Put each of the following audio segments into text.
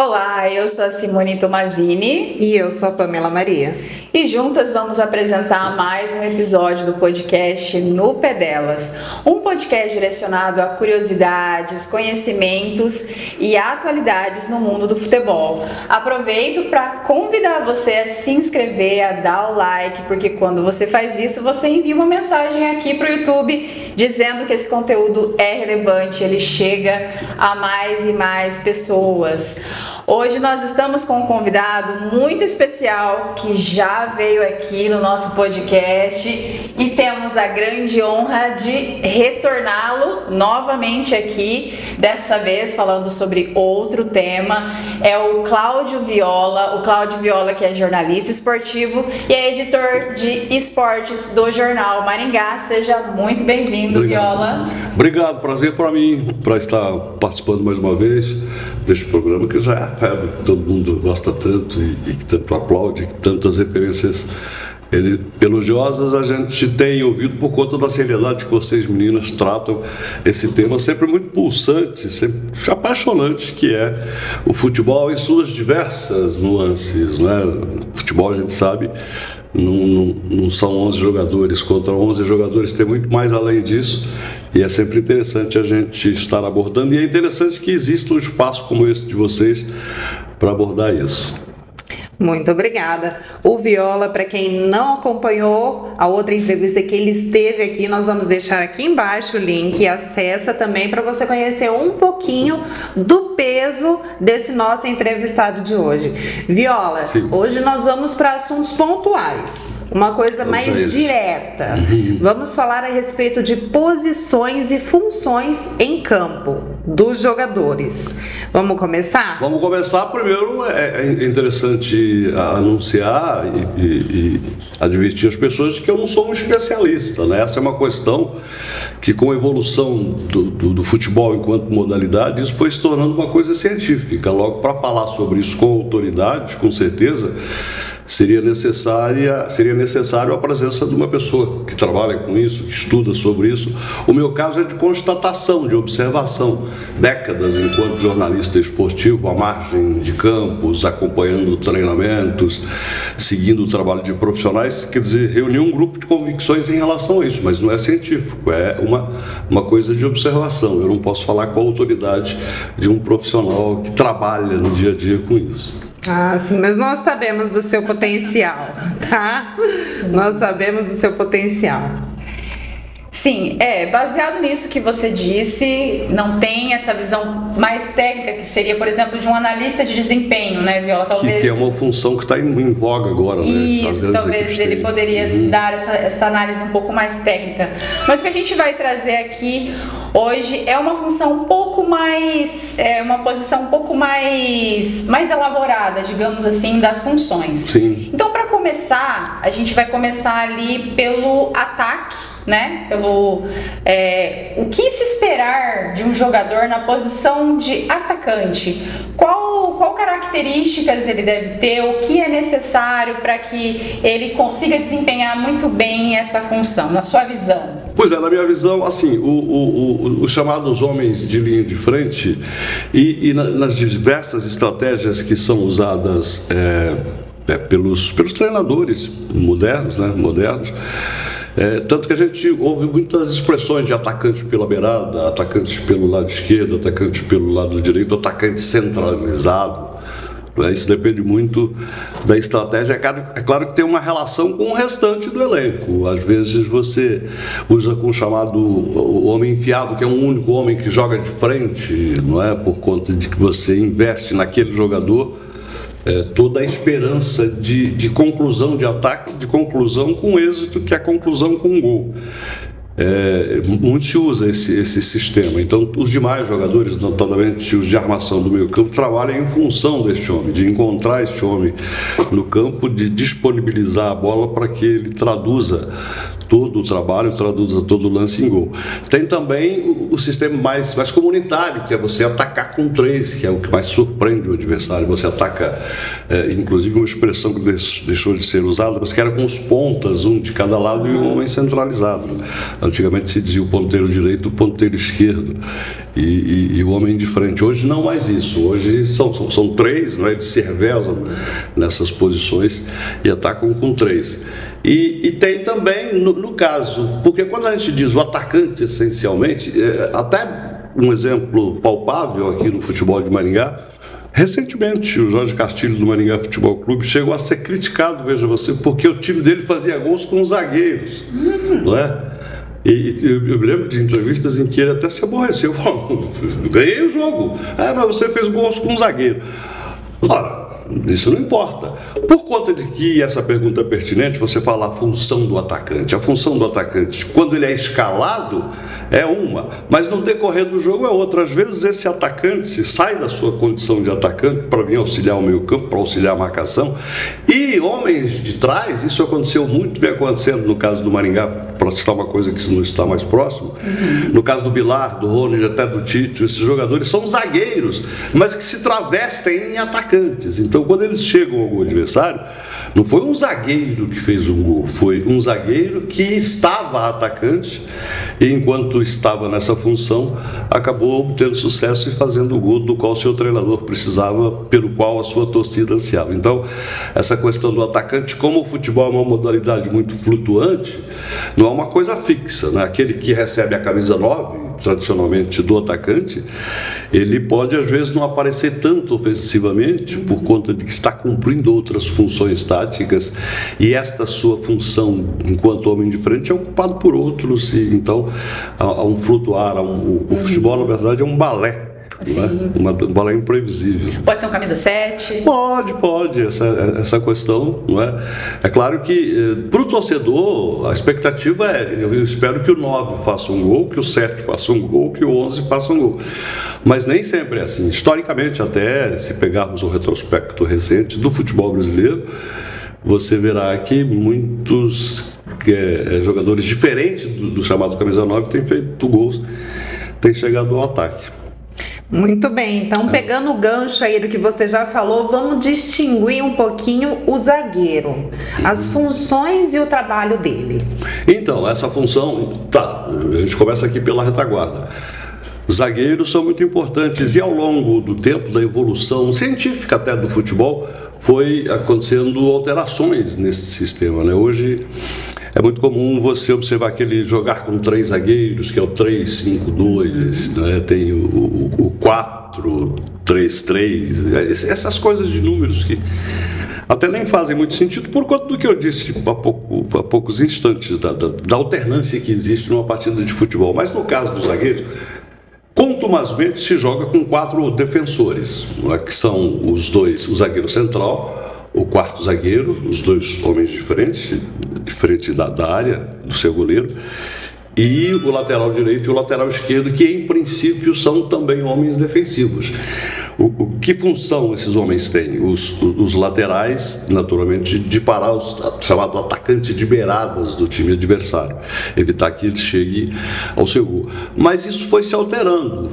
Olá, eu sou a Simone Tomazini. E eu sou a Pamela Maria. E juntas vamos apresentar mais um episódio do podcast No Pé Delas. Um podcast direcionado a curiosidades, conhecimentos e atualidades no mundo do futebol. Aproveito para convidar você a se inscrever, a dar o like, porque quando você faz isso, você envia uma mensagem aqui para o YouTube dizendo que esse conteúdo é relevante, ele chega a mais e mais pessoas. Hoje nós estamos com um convidado muito especial que já veio aqui no nosso podcast e temos a grande honra de retorná-lo novamente aqui, dessa vez falando sobre outro tema. É o Cláudio Viola, que é jornalista esportivo e é editor de esportes do jornal Maringá. Seja muito bem-vindo, Viola. Obrigado, prazer para mim, para estar participando mais uma vez deste programa que já é febre, que todo mundo gosta tanto e que tanto aplaude, que tantas referências elogiosas a gente tem ouvido por conta da seriedade que vocês meninas tratam esse tema sempre muito pulsante, sempre apaixonante, que é o futebol em suas diversas nuances, né? Futebol, a gente sabe, não são 11 jogadores contra 11 jogadores, tem muito mais além disso, e é sempre interessante a gente estar abordando, e é interessante que exista um espaço como esse de vocês para abordar isso. Muito obrigada. O Viola, para quem não acompanhou a outra entrevista que ele esteve aqui, nós vamos deixar aqui embaixo o link, e acessa também para você conhecer um pouquinho do peso desse nosso entrevistado de hoje. Viola, sim, hoje nós vamos para assuntos pontuais, uma coisa mais direta. Vamos falar a respeito de posições e funções em campo dos jogadores. Vamos começar? Vamos começar. Primeiro, é interessante anunciar e advertir as pessoas de que eu não sou um especialista, né? Essa é uma questão que, com a evolução do futebol enquanto modalidade, isso foi se tornando uma coisa científica. Logo, para falar sobre isso com autoridade, com certeza, seria necessário a presença de uma pessoa que trabalha com isso, que estuda sobre isso. O meu caso é de constatação, de observação. Décadas enquanto jornalista esportivo, à margem de campos, acompanhando treinamentos, seguindo o trabalho de profissionais, quer dizer, reunir um grupo de convicções em relação a isso, mas não é científico, é uma coisa de observação. Eu não posso falar com a autoridade de um profissional que trabalha no dia a dia com isso. Ah, sim, mas nós sabemos do seu potencial, tá? Nós sabemos do seu potencial. Sim, baseado nisso que você disse, não tem essa visão mais técnica que seria, por exemplo, de um analista de desempenho, né, Viola? Talvez... Que é uma função que está em voga agora, né? Isso, talvez ele poderia dar essa análise um pouco mais técnica. Mas o que a gente vai trazer aqui hoje é uma função um pouco mais, uma posição um pouco mais elaborada, digamos assim, das funções. Sim. Então, para começar, a gente vai começar ali pelo ataque, né? O que se esperar de um jogador na posição de atacante? Qual características ele deve ter? O que é necessário para que ele consiga desempenhar muito bem essa função, na sua visão? Pois é, na minha visão, assim, os chamados homens de linha de frente e nas diversas estratégias que são usadas pelos treinadores modernos, né? Tanto que a gente ouve muitas expressões de atacante pela beirada, atacante pelo lado esquerdo, atacante pelo lado direito, atacante centralizado. Isso depende muito da estratégia. É claro que tem uma relação com o restante do elenco. Às vezes você usa com o chamado homem enfiado, que é um único homem que joga de frente, não é? Por conta de que você investe naquele jogador toda a esperança de conclusão de ataque, de conclusão com êxito, que é a conclusão com um gol. Muito se usa esse sistema. Então, os demais jogadores, notadamente os de armação do meio campo, trabalham em função deste homem, de encontrar este homem no campo, de disponibilizar a bola para que ele traduza todo o trabalho, traduza todo o lance em gol. Tem também o sistema mais comunitário, que é você atacar com três, que é o que mais surpreende o adversário. Você ataca, inclusive uma expressão que deixou de ser usada, mas que era com os pontas, um de cada lado e um homem centralizado. Antigamente se dizia o ponteiro direito, o ponteiro esquerdo e o homem de frente. Hoje não mais isso. Hoje são três, não é? Eles se revezam nessas posições e atacam com três. E tem também, no caso, porque quando a gente diz o atacante essencialmente, até um exemplo palpável aqui no futebol de Maringá, recentemente o Jorge Castilho do Maringá Futebol Clube chegou a ser criticado, veja você, porque o time dele fazia gols com zagueiros, não é? E eu me lembro de entrevistas em que ele até se aborreceu, falou, ganhei o jogo, mas você fez gols com um zagueiro. Ora, isso não importa. Por conta de que essa pergunta é pertinente, você fala a função do atacante. A função do atacante, quando ele é escalado, é uma, mas no decorrer do jogo é outra. Às vezes esse atacante sai da sua condição de atacante para vir auxiliar o meio-campo, para auxiliar a marcação. E homens de trás, isso aconteceu muito, vem acontecendo no caso do Maringá, para citar uma coisa que não está mais próximo. No caso do Vilar, do Rony, até do Tite, esses jogadores são zagueiros, mas que se travestem em atacantes. Então, quando eles chegam ao gol adversário, não foi um zagueiro que fez um gol, foi um zagueiro que estava atacante e, enquanto estava nessa função, acabou obtendo sucesso e fazendo o gol do qual o seu treinador precisava, pelo qual a sua torcida ansiava. Então, essa questão do atacante, como o futebol é uma modalidade muito flutuante, não é uma coisa fixa, né? Aquele que recebe a camisa 9, tradicionalmente do atacante, ele pode às vezes não aparecer tanto ofensivamente por conta de que está cumprindo outras funções táticas e esta sua função enquanto homem de frente é ocupado por outros, e então há um flutuar, o futebol na verdade é um balé. Né? Um balé imprevisível. Pode ser um camisa 7? Pode, essa questão, não é? É claro que para o torcedor a expectativa eu espero que o 9 faça um gol, que o 7 faça um gol, que o 11 faça um gol, mas nem sempre é assim. Historicamente, até se pegarmos o retrospecto recente do futebol brasileiro, você verá que muitos jogadores diferentes do chamado camisa 9 têm feito gols, têm chegado ao ataque. Muito bem, então pegando o gancho aí do que você já falou, vamos distinguir um pouquinho o zagueiro, as funções e o trabalho dele. Então, essa função, a gente começa aqui pela retaguarda. Zagueiros são muito importantes e ao longo do tempo, da evolução científica até do futebol, foi acontecendo alterações nesse sistema, né? Hoje é muito comum você observar aquele jogar com 3 zagueiros, que é o 3-5-2, né? Tem o 4-3-3, essas coisas de números que até nem fazem muito sentido por conta do que eu disse há poucos instantes, da alternância que existe numa partida de futebol. Mas no caso dos zagueiros, contumazmente se joga com 4 defensores, que são os dois, o zagueiro central, o quarto zagueiro, os 2 homens de frente da área do seu goleiro, e o lateral direito e o lateral esquerdo, que em princípio são também homens defensivos. Que função esses homens têm? Os laterais, naturalmente, de parar o chamado atacante de beiradas do time adversário, evitar que ele chegue ao seu gol. Mas isso foi se alterando.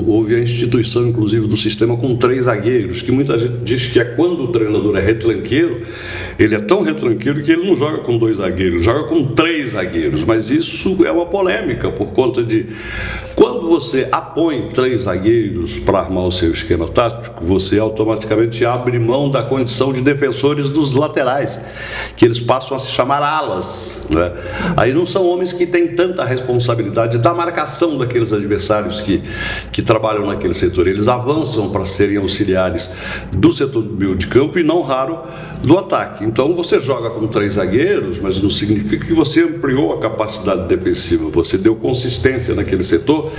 Houve a instituição, inclusive, do sistema com 3 zagueiros, que muita gente diz que é quando o treinador é retranqueiro, ele é tão retranqueiro que ele não joga com 2 zagueiros, joga com 3 zagueiros, mas isso é uma polêmica por conta de quando você apõe 3 zagueiros para armar o seu esquema tático, você automaticamente abre mão da condição de defensores dos laterais, que eles passam a se chamar alas, né? Aí não são homens que têm tanta responsabilidade da marcação daqueles adversários que trabalham naquele setor. Eles avançam para serem auxiliares do setor do meio de campo e não raro do ataque. Então você joga com 3 zagueiros, mas não significa que você ampliou a capacidade defensiva, você deu consistência naquele setor.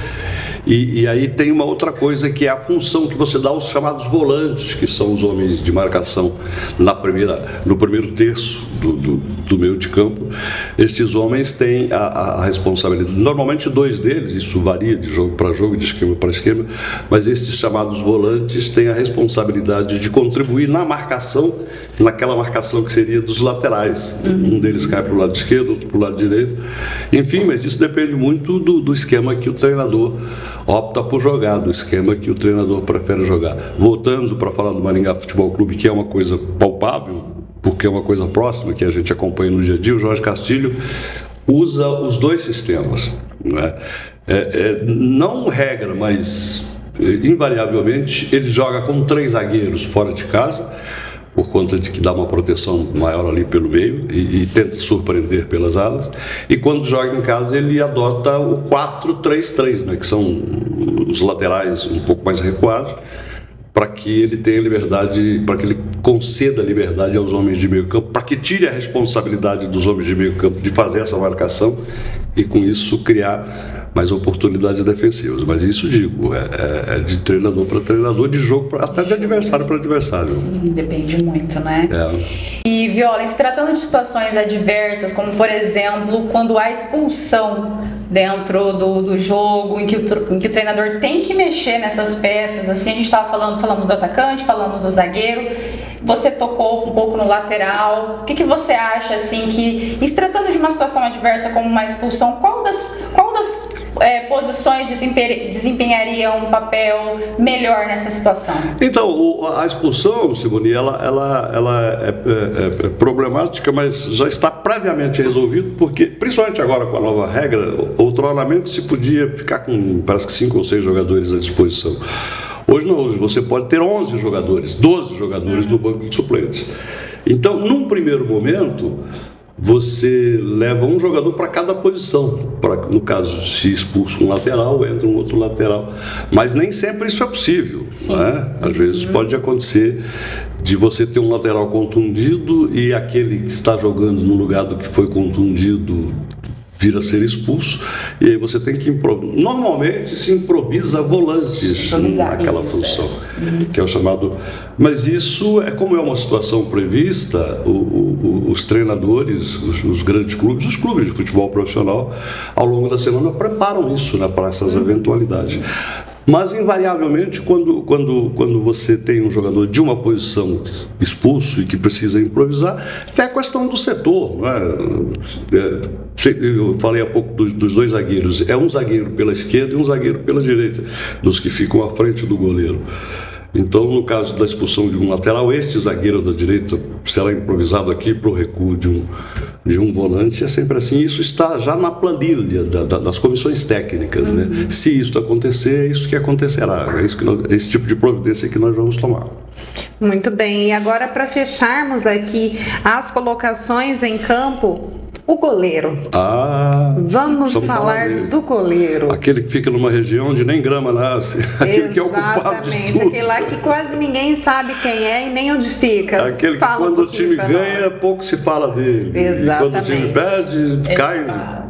E aí tem uma outra coisa, que é a função que você dá aos chamados volantes, que são os homens de marcação no primeiro terço do meio de campo. Estes homens têm a responsabilidade, normalmente 2 deles, isso varia de jogo para jogo, de esquema para esquema, mas estes chamados volantes têm a responsabilidade de contribuir na marcação, naquela marcação que seria dos laterais. Um deles cai para o lado esquerdo, outro para o lado direito, enfim, mas isso depende muito do esquema que o treinador opta por jogar, do esquema que o treinador prefere jogar. Voltando para falar do Maringá Futebol Clube, que é uma coisa palpável, porque é uma coisa próxima, que a gente acompanha no dia a dia, o Jorge Castilho usa os dois sistemas, né? Não regra, mas invariavelmente ele joga com 3 zagueiros fora de casa, por conta de que dá uma proteção maior ali pelo meio e tenta surpreender pelas alas. E quando joga em casa ele adota o 4-3-3, né, que são os laterais um pouco mais recuados, para que ele tenha liberdade, para que ele conceda liberdade aos homens de meio campo, para que tire a responsabilidade dos homens de meio campo de fazer essa marcação e com isso criar mais oportunidades defensivas. Mas isso, digo, é de treinador para treinador, de jogo até de adversário para adversário. Sim, depende muito, né? E, Viola, se tratando de situações adversas, como por exemplo, quando há expulsão dentro do jogo, em que o treinador tem que mexer nessas peças, assim, a gente estava falamos do atacante, falamos do zagueiro, você tocou um pouco no lateral. O que você acha, assim, que, se tratando de uma situação adversa como uma expulsão, qual das posições desempenharia um papel melhor nessa situação? Então, a expulsão, Simone, ela é problemática, mas já está previamente resolvido, porque, principalmente agora com a nova regra, outroramente se podia ficar com, parece que 5 ou 6 jogadores à disposição. Hoje não, hoje você pode ter 11 jogadores, 12 jogadores no banco de suplentes. Então, num primeiro momento, você leva um jogador para cada posição. No caso, se expulsa um lateral, entra um outro lateral. Mas nem sempre isso é possível, né? Às vezes pode acontecer de você ter um lateral contundido e aquele que está jogando no lugar do que foi contundido vir a ser expulso, e aí você tem que improvisar. Normalmente se improvisa volantes naquela função, que é o chamado. Mas isso como é uma situação prevista, os treinadores, os grandes clubes, os clubes de futebol profissional, ao longo da semana preparam isso, né, para essas eventualidades. Mas, invariavelmente, quando você tem um jogador de uma posição expulso e que precisa improvisar, tem a questão do setor, não é? Eu falei há pouco dos 2 zagueiros. É um zagueiro pela esquerda e um zagueiro pela direita, dos que ficam à frente do goleiro. Então, no caso da expulsão de um lateral, este zagueiro da direita será improvisado aqui para o recuo de um volante. É sempre assim. Isso está já na planilha das comissões técnicas, né? Se isso acontecer, é isso que acontecerá. É esse tipo de providência que nós vamos tomar. Muito bem. E agora, para fecharmos aqui as colocações em campo, o goleiro. Vamos falar do goleiro. Aquele que fica numa região onde nem grama nasce. Aquele que é ocupado de tudo. Aquele lá que quase ninguém sabe quem é e nem onde fica. Aquele que quando o time ganha, pouco se fala dele. Exatamente. E quando o time perde, cai.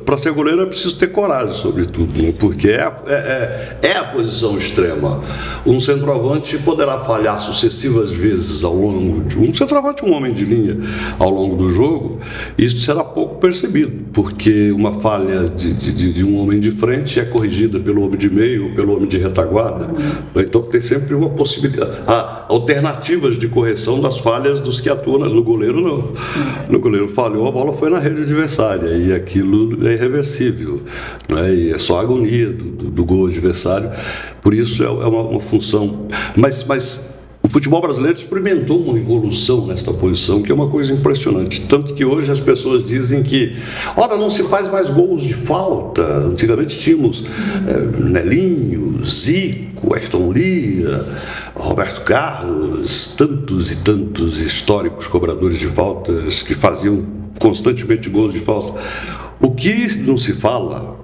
Para ser goleiro é preciso ter coragem, sobretudo, né? Porque é a posição extrema. Um centroavante poderá falhar sucessivas vezes ao longo de um centroavante, um homem de linha, ao longo do jogo. Isso será pouco percebido, porque uma falha de um homem de frente é corrigida pelo homem de meio ou pelo homem de retaguarda. Então tem sempre uma possibilidade. Há alternativas de correção das falhas dos que atuam. No goleiro não. No goleiro falhou, a bola foi na rede adversária e aquilo é irreversível, né? E é só a agonia do gol adversário. Por isso é uma função. Mas o futebol brasileiro experimentou uma evolução nesta posição, que é uma coisa impressionante. Tanto que hoje as pessoas dizem que, ora, não se faz mais gols de falta. Antigamente tínhamos Nelinho, Zico, Aston Lia, Roberto Carlos, tantos e tantos históricos cobradores de faltas que faziam constantemente gols de falta. O que não se fala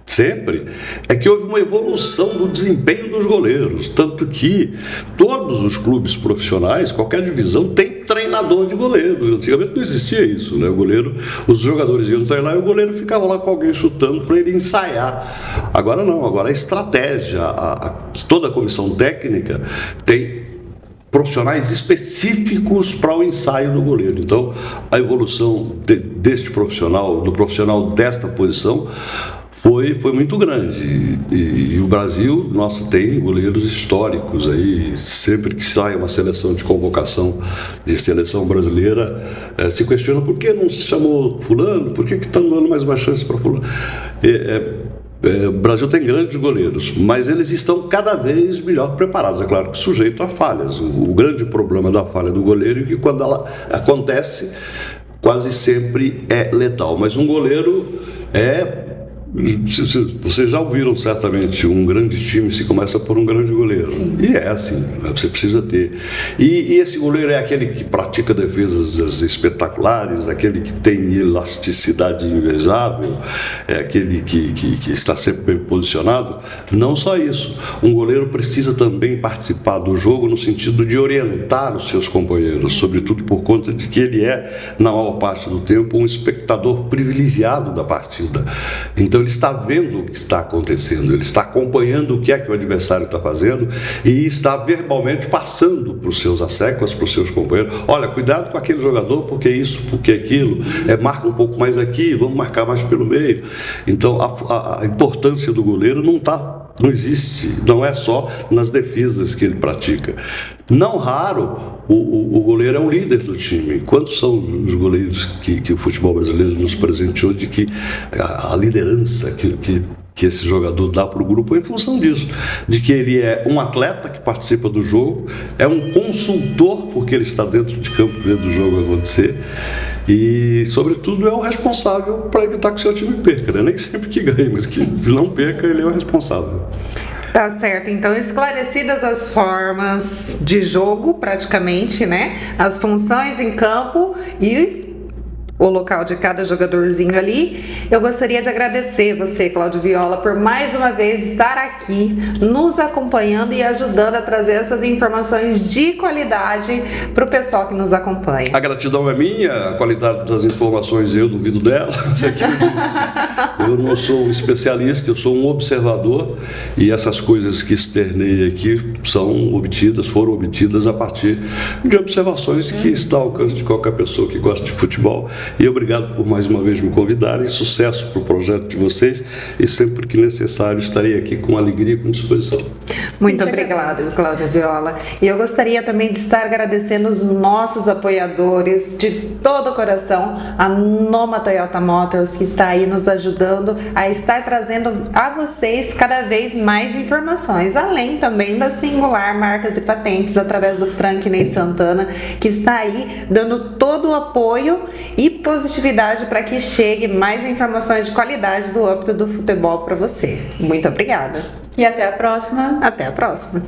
sempre é que houve uma evolução do desempenho dos goleiros, tanto que todos os clubes profissionais, qualquer divisão, tem treinador de goleiro. Antigamente não existia isso, né? O goleiro, os jogadores iam treinar e o goleiro ficava lá com alguém chutando para ele ensaiar. Agora não, agora a estratégia, toda a comissão técnica tem profissionais específicos para o ensaio do goleiro. Então, a evolução deste profissional, do profissional desta posição, foi muito grande. E o Brasil, nossa, tem goleiros históricos aí. Sempre que sai uma seleção de convocação de seleção brasileira, se questiona por que não se chamou fulano, por que estão dando mais uma chance para fulano. O Brasil tem grandes goleiros, mas eles estão cada vez melhor preparados, é claro que sujeito a falhas. O grande problema da falha do goleiro é que quando ela acontece, quase sempre é letal. Mas um goleiro vocês já ouviram certamente, um grande time se começa por um grande goleiro. Sim. E é assim, você precisa ter. E esse goleiro é aquele que pratica defesas espetaculares, aquele que tem elasticidade invejável, é aquele que está sempre bem posicionado. Não só isso, um goleiro precisa também participar do jogo no sentido de orientar os seus companheiros, sobretudo por conta de que ele é, na maior parte do tempo, um espectador privilegiado da partida. Então ele está vendo o que está acontecendo, ele está acompanhando o que é que o adversário está fazendo e está verbalmente passando para os seus asseclas, para os seus companheiros: olha, cuidado com aquele jogador, porque isso, porque aquilo, marca um pouco mais aqui, vamos marcar mais pelo meio. Então a importância do goleiro não existe, não é só nas defesas que ele pratica. Não raro, o goleiro é o líder do time. Quantos são os goleiros que o futebol brasileiro nos presenteou de que a liderança que esse jogador dá para o grupo é em função disso, de que ele é um atleta que participa do jogo, é um consultor porque ele está dentro de campo vendo o jogo acontecer e, sobretudo, é o responsável para evitar que o seu time perca, né? Nem sempre que ganhe, mas que não perca, ele é o responsável. Tá certo, então esclarecidas as formas de jogo, praticamente, né? As funções em campo e o local de cada jogadorzinho ali. Eu gostaria de agradecer você, Cláudio Viola, por mais uma vez estar aqui, nos acompanhando e ajudando a trazer essas informações de qualidade para o pessoal que nos acompanha. A gratidão é minha, a qualidade das informações eu duvido dela. Eu não sou um especialista, eu sou um observador e essas coisas que externei aqui foram obtidas a partir de observações que estão ao alcance de qualquer pessoa que gosta de futebol. E obrigado por mais uma vez me convidarem. Sucesso para o projeto de vocês e sempre que necessário estarei aqui com alegria e com disposição. Muito obrigada, Cláudia Viola. E eu gostaria também de estar agradecendo os nossos apoiadores de todo o coração, a Noma Toyota Motors, que está aí nos ajudando a estar trazendo a vocês cada vez mais informações, além também da Singular Marcas e Patentes, através do Franklin Santana, que está aí dando todo o apoio e positividade para que chegue mais informações de qualidade do âmbito do futebol para você. Muito obrigada. E até a próxima. Até a próxima.